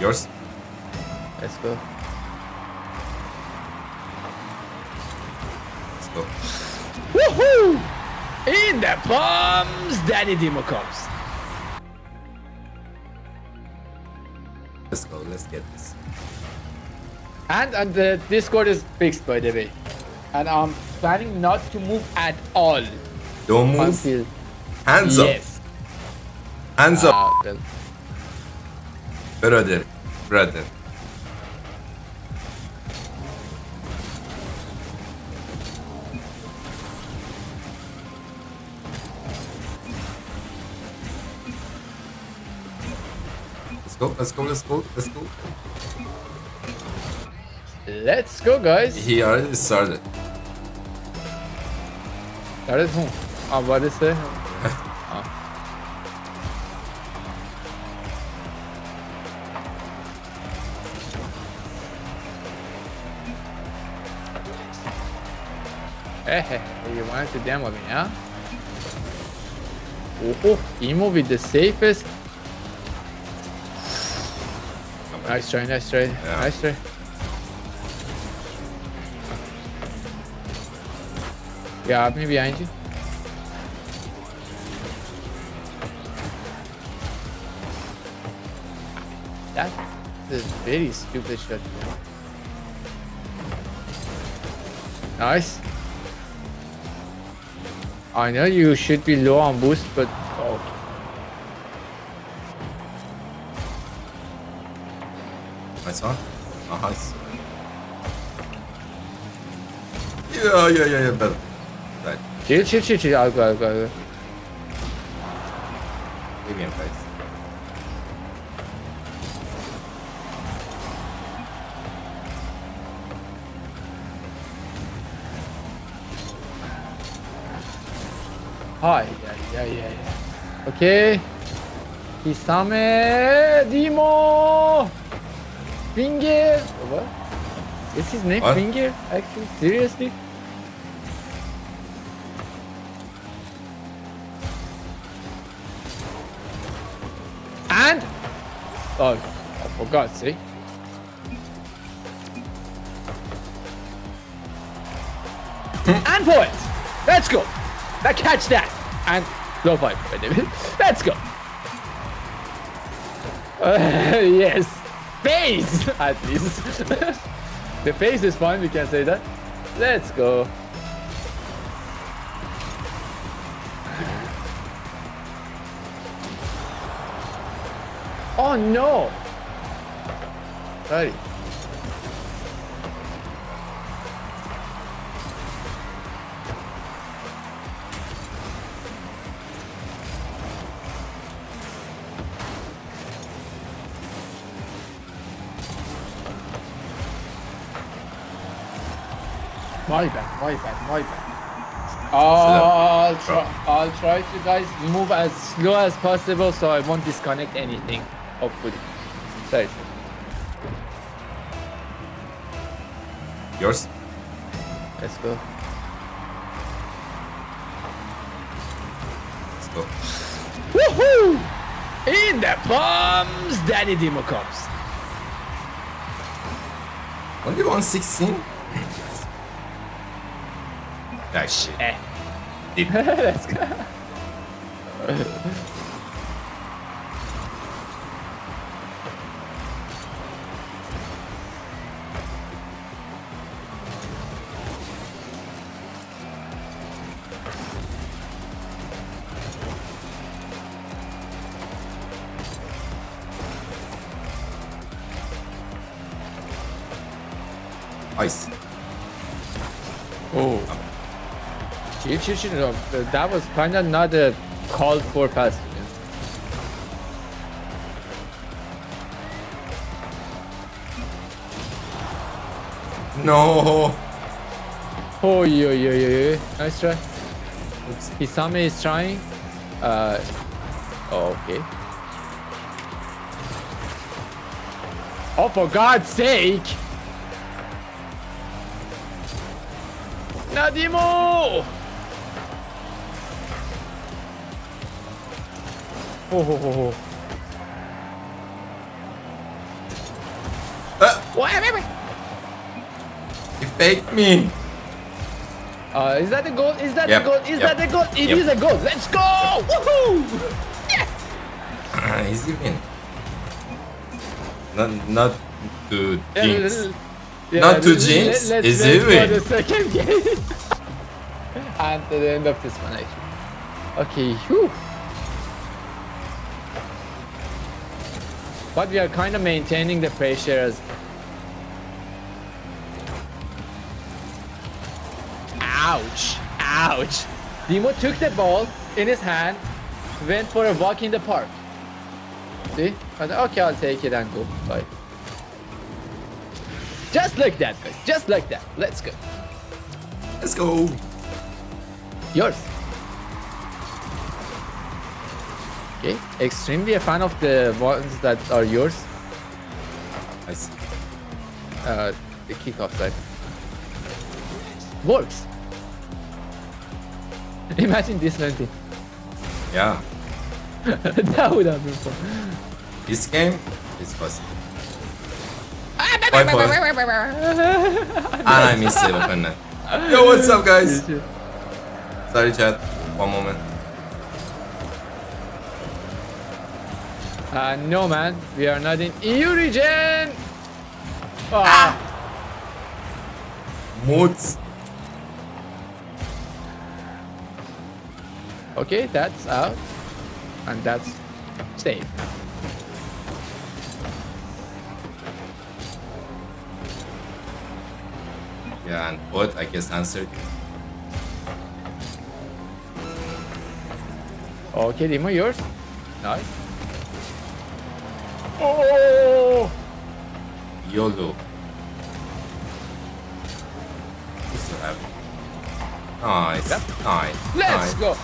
Yours? Let's go. Let's go. Woohoo! In the bombs, Daddy Demo comes. Let's go. Let's get this. And the Discord is fixed, by the way. And I'm planning not to move at all Don't move. until... Hands up. Yes. Hands up. Well, Brother. Brother. Let's go. Let's go. Let's go. Let's go. let's go, guys. He already started. That is whom? What is it? Hey, you wanted to demo me, huh? Oh, emo with the safest. Nice try, nice try, Yeah. nice try. Yeah, me behind you. That is a very stupid shot. Nice. I know you should be low on boost, but oh. Nice one. Nice. Yeah. Better. Right. Chill. I'll go. Give me a place. Hi, yeah. Okay. Hisame Demo Finger. What? Is his name What? Finger? Actually, seriously? And oh, for God's sake. And point. Let's go. Now catch that. And low five. Let's go. Yes. Face at least. The face is fine. We can say that. Let's go. Oh no. Sorry. My bad. I'll try to guys move as slow as possible so I won't disconnect anything. Hopefully. Sorry. Yours? Let's go. Let's go. Woohoo! In the bombs, Daddy Demo comes. Only 116? Nice shit. Deep. Let's go. Ice. Oh. Chill. No, that was kind of not a called for pass. No. Oh, yeah. Nice try. Oops. Hisame is trying. Oh, okay. Oh, for God's sake! Nadimo! Oh. He faked me. Is that a goal? Is that Yep, a goal? Is yep, that a goal? It yep. is a goal. Let's go! Woohoo! Yes! Easy win. Not to jinx. Not to jinx. Easy Let's go win. the second game. And to the end of this one, actually. Okay, whew. But we are kind of maintaining the pressure as... Ouch! Ouch! Dimo took the ball in his hand, went for a walk in the park. See? I thought, okay, I'll take it and go. Bye. Just like that, guys. Just like that. Let's go. Let's go. Yours. Okay. Extremely a fan of the ones that are yours. I see. The kickoff side. Works. Imagine this landing. Yeah. That would have been fun. This game is possible. And I miss it open net. Yo, what's up, guys? Sorry, chat. One moment. No, man. We are not in EU region. Ah. Moods. Okay, that's out. And that's safe. Yeah, and bot, I guess, answered. Okay, Dimo, yours. Nice. Oh! YOLO. Who's still having? Nice. Yep. Nice. Let's nice. go.